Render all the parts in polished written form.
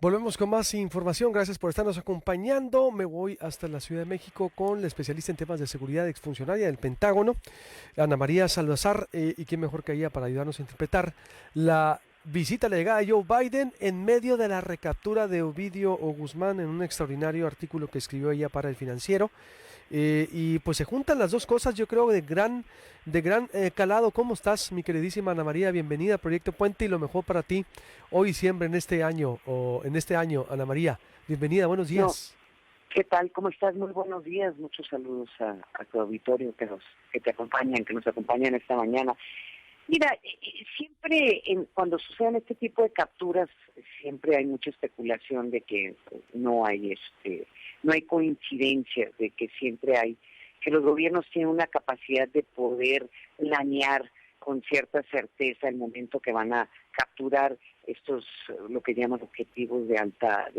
Volvemos con más información. Gracias por estarnos acompañando. Me voy hasta la Ciudad de México con la especialista en temas de seguridad exfuncionaria del Pentágono, Ana María Salazar, y quién mejor que ella para ayudarnos a interpretar la visita, la llegada de Joe Biden en medio de la recaptura de Ovidio Guzmán en un extraordinario artículo que escribió ella para El Financiero. Y pues se juntan las dos cosas, yo creo, de gran calado. ¿Cómo estás, mi queridísima Ana María? Bienvenida a Proyecto Puente y lo mejor para ti hoy y siempre en este año, Ana María. Bienvenida, buenos No, días. ¿qué tal? ¿Cómo estás? Muy buenos días. Muchos saludos a tu auditorio que te acompañan, que nos acompañan esta mañana. Mira, siempre cuando suceden este tipo de capturas, siempre hay mucha especulación de que no hay coincidencias, de que siempre hay, que los gobiernos tienen una capacidad de poder planear con cierta certeza el momento que van a capturar estos, lo que llaman objetivos de alta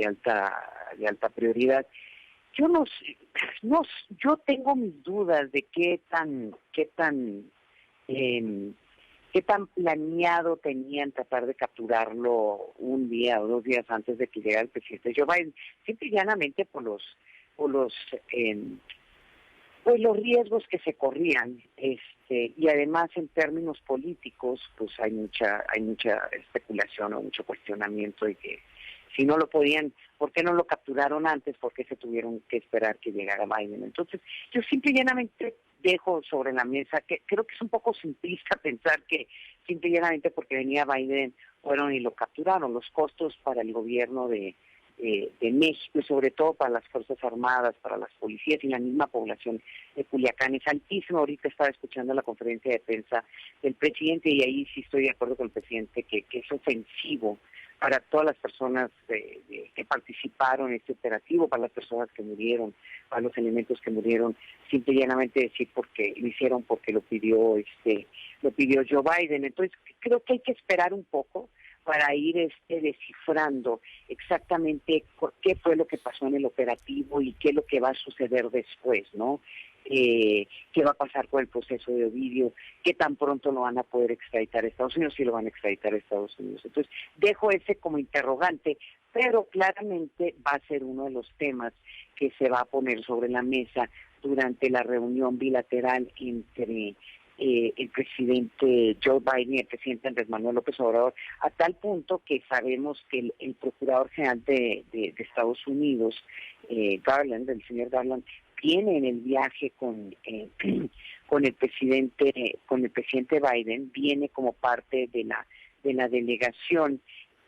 prioridad. Yo no, sé, no, yo tengo mis dudas de eh, qué tan planeado tenían tratar de capturarlo un día o 2 días antes de que llegara el presidente Joe Biden, simple y llanamente por los eh, pues los riesgos que se corrían, y además en términos políticos, pues hay mucha especulación o mucho cuestionamiento de que si no lo podían, ¿por qué no lo capturaron antes? ¿Por qué se tuvieron que esperar que llegara Biden? Entonces, yo simple y llanamente dejo sobre la mesa que creo que es un poco simplista pensar que simple y llanamente porque venía Biden fueron y lo capturaron. Los costos para el gobierno de México y sobre todo para las Fuerzas Armadas, para las policías y la misma población de Culiacán es altísimo. Ahorita estaba escuchando la conferencia de prensa del presidente y ahí sí estoy de acuerdo con el presidente que es ofensivo para todas las personas que participaron en este operativo, para las personas que murieron, para los elementos que murieron, simple y llanamente decir porque lo hicieron porque lo pidió Joe Biden. Entonces creo que hay que esperar un poco para ir descifrando exactamente qué fue lo que pasó en el operativo y qué es lo que va a suceder después, ¿no? Qué va a pasar con el proceso de Ovidio, qué tan pronto lo van a poder extraditar a Estados Unidos, si lo van a extraditar a Estados Unidos. Entonces, dejo ese como interrogante, pero claramente va a ser uno de los temas que se va a poner sobre la mesa durante la reunión bilateral entre el presidente Joe Biden y el presidente Andrés Manuel López Obrador, a tal punto que sabemos que el Procurador General de Estados Unidos, Garland, el señor Garland, viene en el viaje con el presidente Biden, viene como parte de la delegación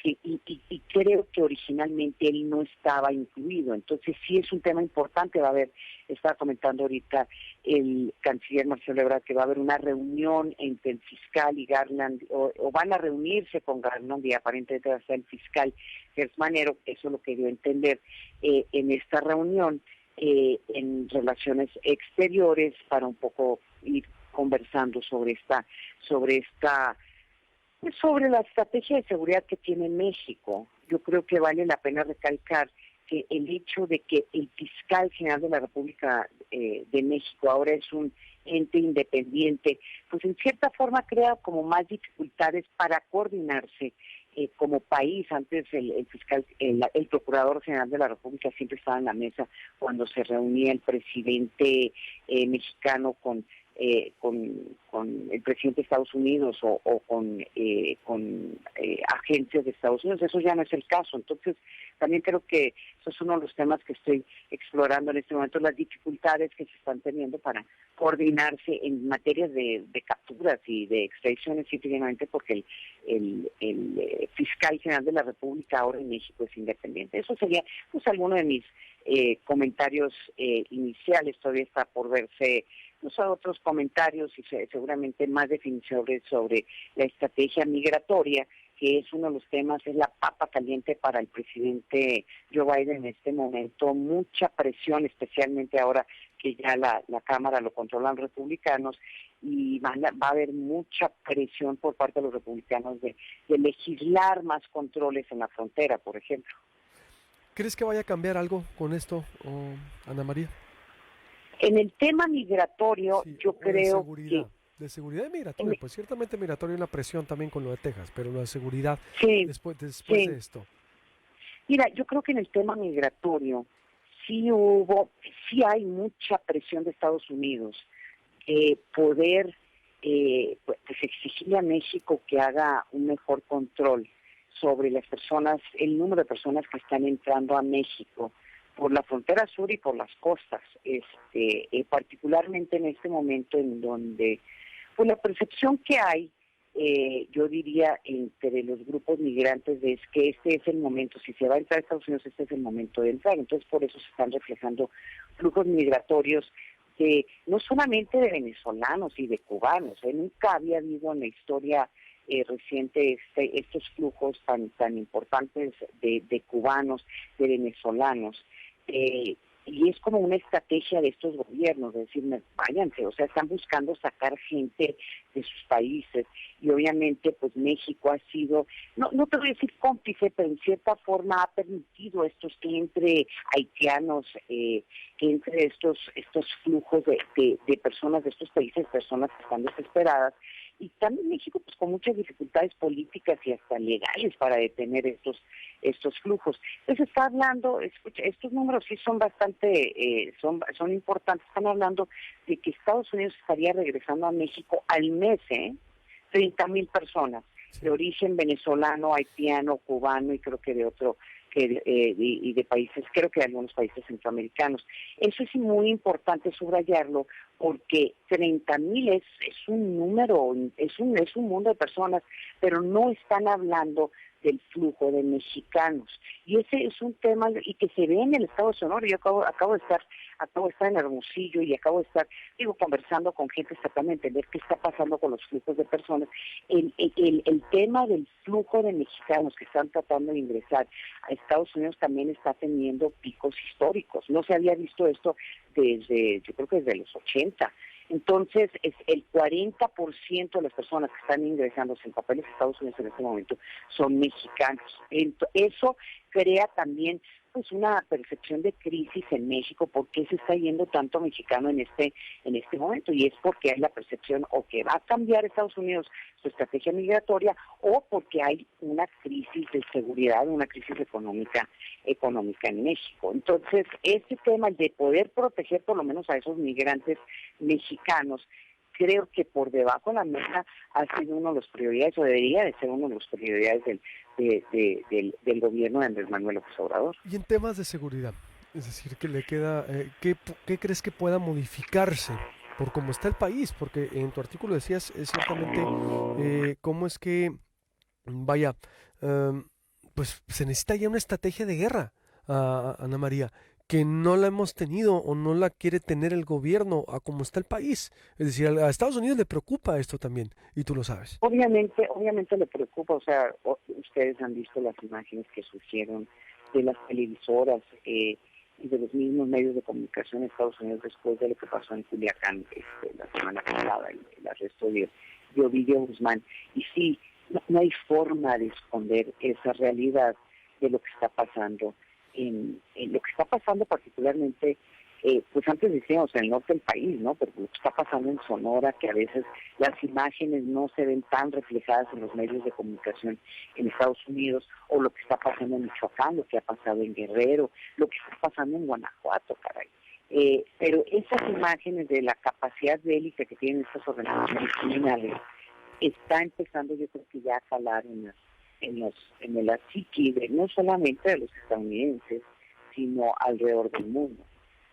y creo que originalmente él no estaba incluido. Entonces sí es un tema importante. Estaba comentando ahorita el canciller Marcelo Ebrard que va a haber una reunión entre el fiscal y Garland, o van a reunirse con Garland y aparentemente va a ser el fiscal Gertz Manero, eso lo que dio a entender en esta reunión en relaciones exteriores para un poco ir conversando sobre la estrategia de seguridad que tiene México. Yo creo que vale la pena recalcar que el hecho de que el fiscal general de la República de México ahora es un ente independiente, pues en cierta forma crea como más dificultades para coordinarse como país. Antes el Procurador General de la República siempre estaba en la mesa cuando se reunía el presidente mexicano con el presidente de Estados Unidos o con agencias de Estados Unidos. Eso ya no es el caso. Entonces, también creo que eso es uno de los temas que estoy explorando en este momento, las dificultades que se están teniendo para coordinarse en materias de capturas y de extradiciones, simplemente porque el fiscal general de la República ahora en México es independiente. Eso sería pues alguno de mis comentarios iniciales. Todavía está por verse otros comentarios y seguramente más definiciones sobre la estrategia migratoria, que es uno de los temas, es la papa caliente para el presidente Joe Biden en este momento. Mucha presión, especialmente ahora que ya la Cámara lo controlan republicanos, y va a haber mucha presión por parte de los republicanos de legislar más controles en la frontera, por ejemplo. ¿Crees que vaya a cambiar algo con esto, Ana María? En el tema migratorio, Sí, yo o de creo que... seguridad. De seguridad y migratorio, pues ciertamente migratorio y una presión también con lo de Texas, pero la seguridad Sí, después de sí. esto. Mira, yo creo que en el tema migratorio sí hay mucha presión de Estados Unidos, poder pues exigirle a México que haga un mejor control sobre las personas, el número de personas que están entrando a México por la frontera sur y por las costas, particularmente en este momento en donde pues la percepción que hay, yo diría, entre los grupos migrantes es que este es el momento, si se va a entrar a Estados Unidos, este es el momento de entrar. Entonces, por eso se están reflejando flujos migratorios no solamente de venezolanos y de cubanos. Nunca había habido en la historia reciente estos flujos tan importantes de cubanos, de venezolanos. Y es como una estrategia de estos gobiernos, de decir, váyanse, o sea, están buscando sacar gente de sus países, y obviamente pues México ha sido, no te voy a decir cómplice, pero en cierta forma ha permitido que entre haitianos, que entre estos flujos de personas de estos países, personas que están desesperadas, y también México pues con muchas dificultades políticas y hasta legales para detener estos flujos. Entonces está hablando, escucha, estos números sí son bastante, son importantes. Están hablando de que Estados Unidos estaría regresando a México al mes, 30,000 personas de origen venezolano, haitiano, cubano y creo que de otro, y de países, creo que de algunos países centroamericanos. Eso es muy importante subrayarlo, porque 30,000 es un número, es un mundo de personas, pero no están hablando del flujo de mexicanos. Y ese es un tema y que se ve en el estado de Sonora. Yo acabo de estar en Hermosillo y acabo de estar, conversando con gente tratando de entender qué está pasando con los flujos de personas. El tema del flujo de mexicanos que están tratando de ingresar a Estados Unidos también está teniendo picos históricos. No se había visto esto yo creo que desde los 80. Entonces, es el 40% de las personas que están ingresando sin papeles a Estados Unidos en este momento son mexicanos. Eso crea también pues una percepción de crisis en México. ¿Por qué se está yendo tanto mexicano en este momento? Y es porque hay la percepción o que va a cambiar Estados Unidos su estrategia migratoria, o porque hay una crisis de seguridad, una crisis económica en México. Entonces, este tema de poder proteger por lo menos a esos migrantes mexicanos, creo que por debajo de la mesa ha sido una de las prioridades, o debería de ser una de las prioridades del gobierno de Andrés Manuel López Obrador. Y en temas de seguridad, es decir, que le queda, ¿qué crees que pueda modificarse por cómo está el país? Porque en tu artículo decías ciertamente cómo es que, vaya, em, pues se necesita ya una estrategia de guerra, Ana María, que no la hemos tenido o no la quiere tener el gobierno a cómo está el país. Es decir, a Estados Unidos le preocupa esto también, y tú lo sabes. Obviamente le preocupa. O sea, ustedes han visto las imágenes que surgieron de las televisoras y de los mismos medios de comunicación en Estados Unidos después de lo que pasó en Culiacán la semana pasada, el arresto de Ovidio Guzmán. Y sí, no hay forma de esconder esa realidad de lo que está pasando, en lo que está pasando particularmente, pues antes decíamos en el norte del país, ¿no? Pero lo que está pasando en Sonora, que a veces las imágenes no se ven tan reflejadas en los medios de comunicación en Estados Unidos, o lo que está pasando en Michoacán, lo que ha pasado en Guerrero, lo que está pasando en Guanajuato, caray. Pero esas imágenes de la capacidad bélica que tienen estas organizaciones criminales está empezando, yo creo que ya a calar en la psique no solamente de los estadounidenses, sino alrededor del mundo.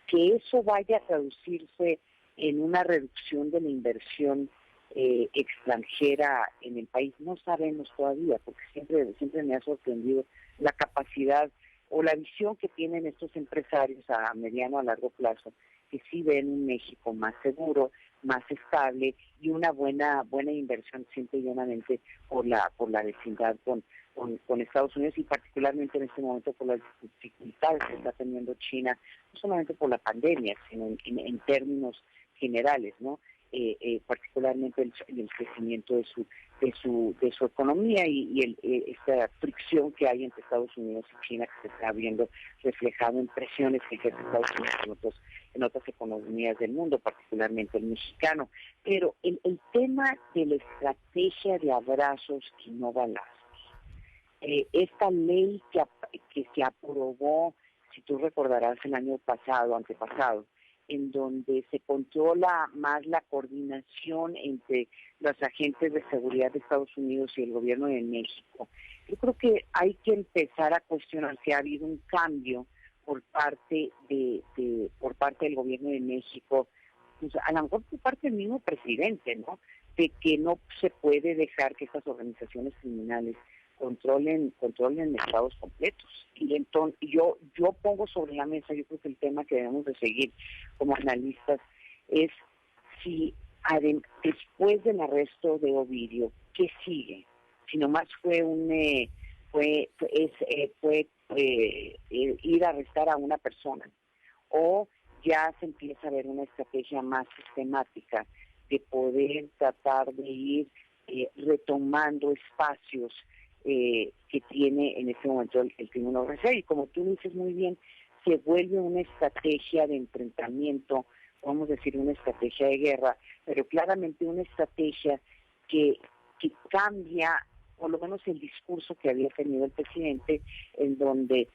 Que eso vaya a traducirse en una reducción de la inversión extranjera en el país, no sabemos todavía, porque siempre me ha sorprendido la capacidad o la visión que tienen estos empresarios a mediano, a largo plazo, que sí ven un México más seguro, más estable y una buena inversión simple y llanamente por la vecindad con Estados Unidos, y particularmente en este momento por las dificultades que está teniendo China, no solamente por la pandemia, sino en términos generales, ¿no? Particularmente el crecimiento de su economía y esta fricción que hay entre Estados Unidos y China, que se está viendo reflejado en presiones que ejerce Estados Unidos en otras economías del mundo, particularmente el mexicano. Pero el tema de la estrategia de abrazos y no balazos, esta ley que se aprobó, si tú recordarás, el año pasado, antepasado, en donde se controla más la coordinación entre los agentes de seguridad de Estados Unidos y el gobierno de México. Yo creo que hay que empezar a cuestionar si ha habido un cambio por parte del gobierno de México, pues a lo mejor por parte del mismo presidente, ¿no? De que no se puede dejar que estas organizaciones criminales controlen estados completos. Y entonces yo pongo sobre la mesa, yo creo que el tema que debemos de seguir como analistas es si después del arresto de Ovidio, ¿qué sigue? Si nomás fue ir a arrestar a una persona, o ya se empieza a ver una estrategia más sistemática de poder tratar de ir retomando espacios que tiene en este momento el crimen organizado. Y como tú dices muy bien, se vuelve una estrategia de enfrentamiento, vamos a decir una estrategia de guerra, pero claramente una estrategia que cambia por lo menos el discurso que había tenido el presidente, en donde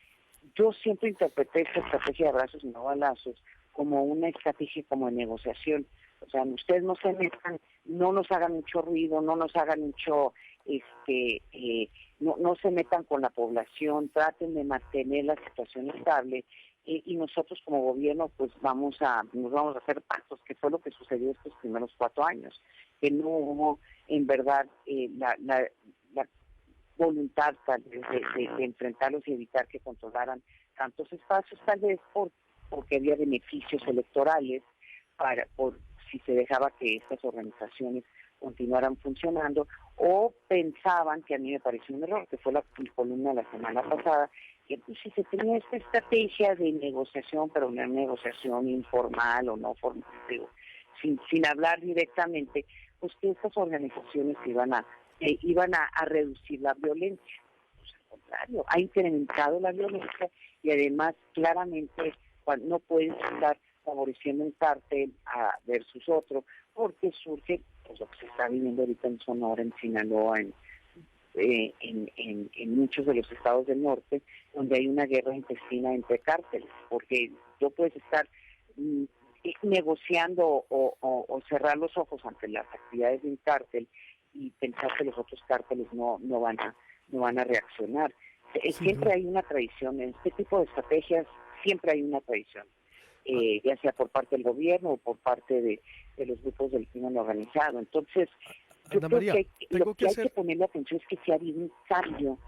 yo siempre interpreté esta estrategia de abrazos y no balazos como una estrategia como de negociación. O sea, ustedes no se metan, no nos hagan mucho ruido, no nos hagan mucho, no se metan con la población, traten de mantener la situación estable, y nosotros como gobierno pues nos vamos a hacer pactos, que fue lo que sucedió estos primeros 4 años, que no hubo en verdad la voluntad de enfrentarlos y evitar que controlaran tantos espacios, tal vez porque había beneficios electorales por si se dejaba que estas organizaciones continuaran funcionando, o pensaban, que a mí me pareció un error, que fue mi columna la semana pasada, que pues, si se tenía esta estrategia de negociación, pero una negociación informal o no formal, sin hablar directamente, pues que estas organizaciones iban a reducir la violencia. Pues al contrario, ha incrementado la violencia, y además claramente no pueden estar favoreciendo un cártel versus otro, porque surge pues, lo que se está viviendo ahorita en Sonora, en Sinaloa, en muchos de los estados del norte, donde hay una guerra intestina entre cárteles, porque no puedes estar negociando o cerrar los ojos ante las actividades de un cártel y pensar que los otros cárteles no van a reaccionar. Siempre hay una tradición, en este tipo de estrategias siempre hay una tradición, ya sea por parte del gobierno o por parte de los grupos del crimen organizado. Entonces, yo creo que lo que hay que ponerle atención es que si ha habido un cambio,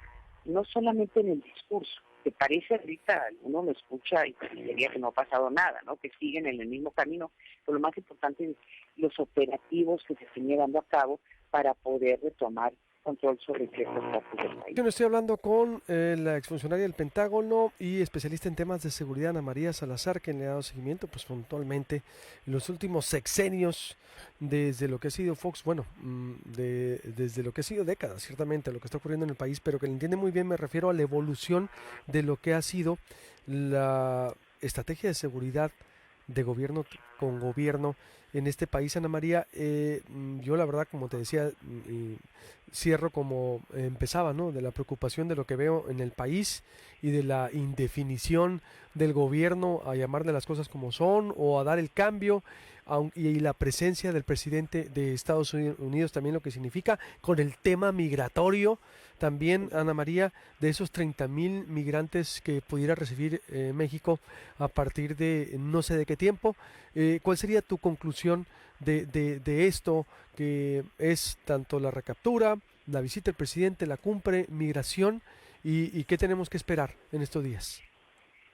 no solamente en el discurso, que parece ahorita, uno lo escucha y diría que no ha pasado nada, ¿no? Que siguen en el mismo camino, pero lo más importante es los operativos que se estén llevando a cabo para poder retomar control sobre ciertas partes del país. Yo no estoy hablando con la exfuncionaria del Pentágono y especialista en temas de seguridad, Ana María Salazar, quien le ha dado seguimiento pues puntualmente en los últimos sexenios desde lo que ha sido Fox, bueno, desde lo que ha sido décadas, ciertamente, lo que está ocurriendo en el país, pero que le entiende muy bien, me refiero a la evolución de lo que ha sido la estrategia de seguridad de gobierno con gobierno en este país, Ana María. Yo la verdad, como te decía, cierro como empezaba, ¿no? De la preocupación de lo que veo en el país y de la indefinición del gobierno a llamarle las cosas como son o a dar el cambio, y la presencia del presidente de Estados Unidos también, lo que significa con el tema migratorio también, Ana María, de esos 30,000 migrantes que pudiera recibir México a partir de no sé de qué tiempo. ¿Cuál sería tu conclusión de esto, que es tanto la recaptura, la visita del presidente, la cumbre, migración, y qué tenemos que esperar en estos días?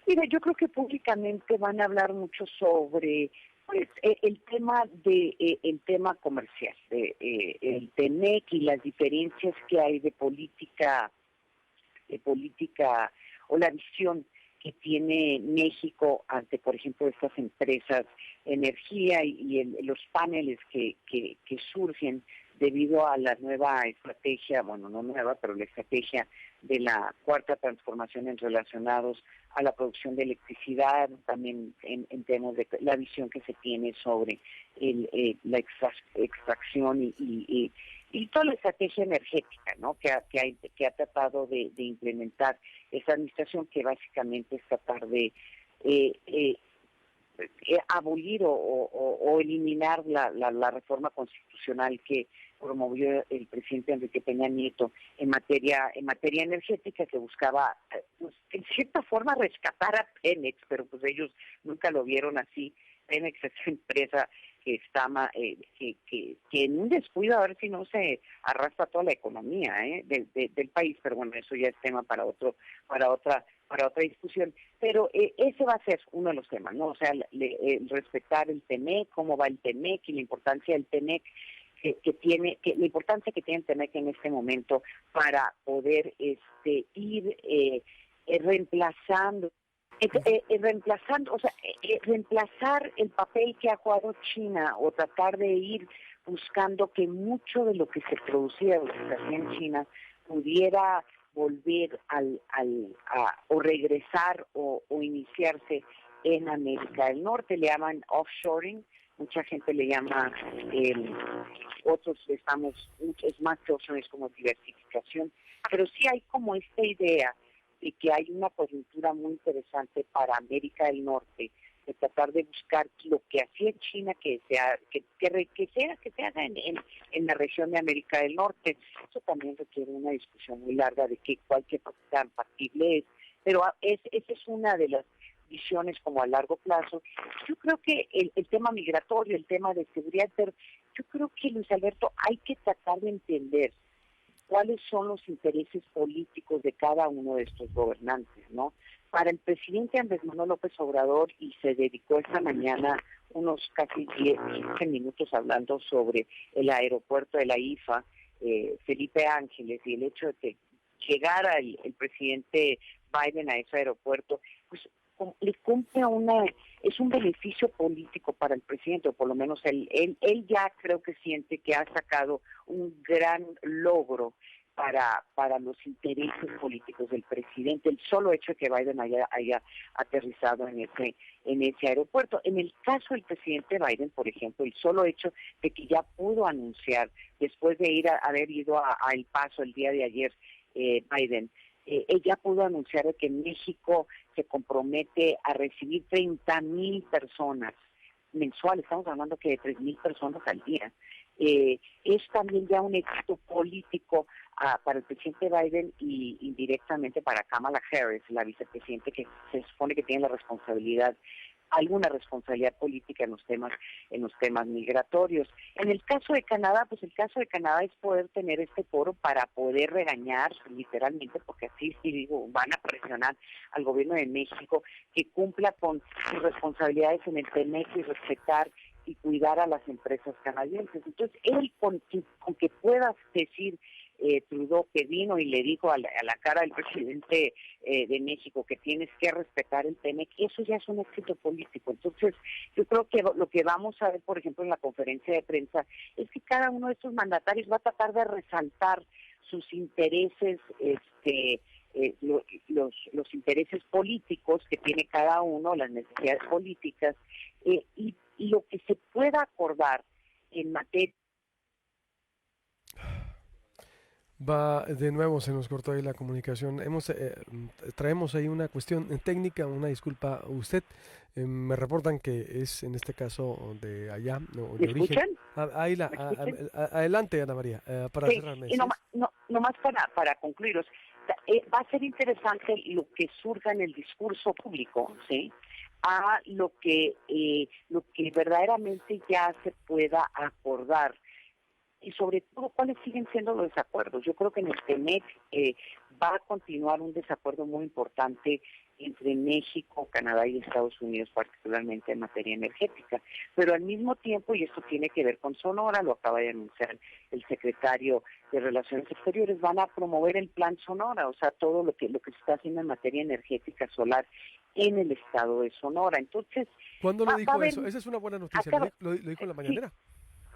Mira, yo creo que públicamente van a hablar mucho sobre pues, el tema comercial, el TEMEC y las diferencias que hay de política o la visión que tiene México ante, por ejemplo, estas empresas energía y los paneles que surgen debido a la nueva estrategia, bueno, no nueva, pero la estrategia de la cuarta transformación en relacionados a la producción de electricidad, también en temas de la visión que se tiene sobre la extracción y y toda la estrategia energética, ¿no? Que ha tratado de implementar esa administración, que básicamente es tratar de abolir o eliminar la reforma constitucional que promovió el presidente Enrique Peña Nieto en materia energética, que buscaba, pues, en cierta forma rescatar a Pemex, pero pues ellos nunca lo vieron así. Pemex es una empresa que está que en un descuido, a ver si no se arrastra toda la economía del país, pero bueno, eso ya es tema para otra discusión. Pero ese va a ser uno de los temas, ¿no? O sea, respetar el TEMEC, cómo va el TEMEC y la importancia del TEMEC la importancia que tiene el TEMEC en este momento para poder ir reemplazando, reemplazar el papel que ha jugado China, o tratar de ir buscando que mucho de lo que se producía o se hacía en China pudiera volver o regresar o iniciarse en América del Norte. Le llaman offshoring, mucha gente le llama, otros es más que offshoring, es como diversificación, pero sí hay como esta idea de que hay una coyuntura muy interesante para América del Norte, de tratar de buscar lo que hacía China que se haga en la región de América del Norte. Eso también requiere una discusión muy larga de cualquier tan factible es, pero esa es una de las visiones como a largo plazo. Yo creo que el tema migratorio, el tema de seguridad, pero yo creo que, Luis Alberto, hay que tratar de entender cuáles son los intereses políticos de cada uno de estos gobernantes, ¿no? Para el presidente Andrés Manuel López Obrador, y se dedicó esta mañana unos casi 15 minutos hablando sobre el aeropuerto de la IFA, Felipe Ángeles, y el hecho de que llegara el presidente Biden a ese aeropuerto, pues le cumple es un beneficio político para el presidente, o por lo menos él ya creo que siente que ha sacado un gran logro para los intereses políticos del presidente, el solo hecho de que Biden haya aterrizado en ese aeropuerto. En el caso del presidente Biden, por ejemplo, el solo hecho de que ya pudo anunciar, después de haber ido a El Paso el día de ayer, Biden, ella pudo anunciar que México se compromete a recibir 30,000 personas mensuales, estamos hablando que de 3,000 personas al día. Es también ya un éxito político para el presidente Biden y indirectamente para Kamala Harris, la vicepresidente, que se supone que tiene alguna responsabilidad política en los temas migratorios. En el caso de Canadá, pues el caso de Canadá es poder tener este foro para poder regañar, literalmente, porque así sí digo, van a presionar al gobierno de México que cumpla con sus responsabilidades en el TEMEC y respetar y cuidar a las empresas canadienses. Entonces, él con que puedas decir, Trudeau, que vino y le dijo a la cara del presidente de México que tienes que respetar el TEMEC, eso ya es un éxito político. Entonces, yo creo que lo que vamos a ver, por ejemplo, en la conferencia de prensa, es que cada uno de estos mandatarios va a tratar de resaltar sus intereses, los intereses políticos que tiene cada uno, las necesidades políticas, y lo que se pueda acordar en materia. De nuevo se nos cortó ahí la comunicación. Traemos ahí una cuestión técnica, una disculpa a usted. Me reportan que es en este caso de allá, no, de origen. Adelante, Ana María, para cerrar. Nomás para concluir, va a ser interesante lo que surja en el discurso público, ¿sí?, a lo que verdaderamente ya se pueda acordar, y sobre todo cuáles siguen siendo los desacuerdos. Yo creo que en el TEMEC va a continuar un desacuerdo muy importante entre México, Canadá y Estados Unidos, particularmente en materia energética. Pero al mismo tiempo, y esto tiene que ver con Sonora, lo acaba de anunciar el secretario de Relaciones Exteriores, van a promover el Plan Sonora, o sea, todo lo que se está haciendo en materia energética solar en el estado de Sonora. Entonces, ¿cuándo lo dijo eso? Esa es una buena noticia. ¿Lo dijo en la mañanera?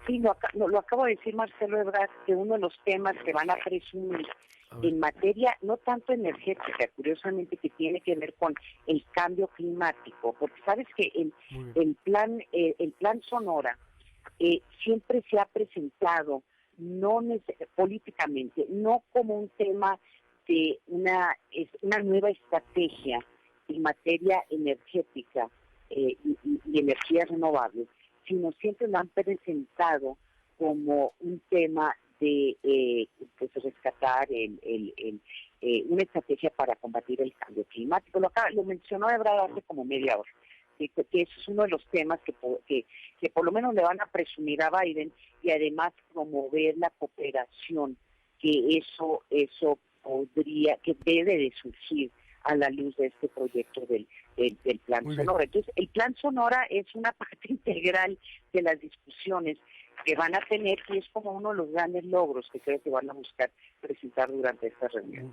Sí, lo acabo de decir Marcelo Ebrard, que uno de los temas que van a presumir en materia, no tanto energética, curiosamente, que tiene que ver con el cambio climático, porque sabes que el plan Sonora siempre se ha presentado políticamente, no como un tema de una nueva estrategia en materia energética y energías renovables, sino siempre lo han presentado como un tema de pues rescatar una estrategia para combatir el cambio climático. Lo mencionó Ebrard hace como media hora, que eso es uno de los temas que por lo menos le van a presumir a Biden, y además promover la cooperación, que eso podría, que debe de surgir a la luz de este proyecto del Plan Sonora. Entonces, el Plan Sonora es una parte integral de las discusiones que van a tener, y es como uno de los grandes logros que creo que van a buscar presentar durante esta reunión.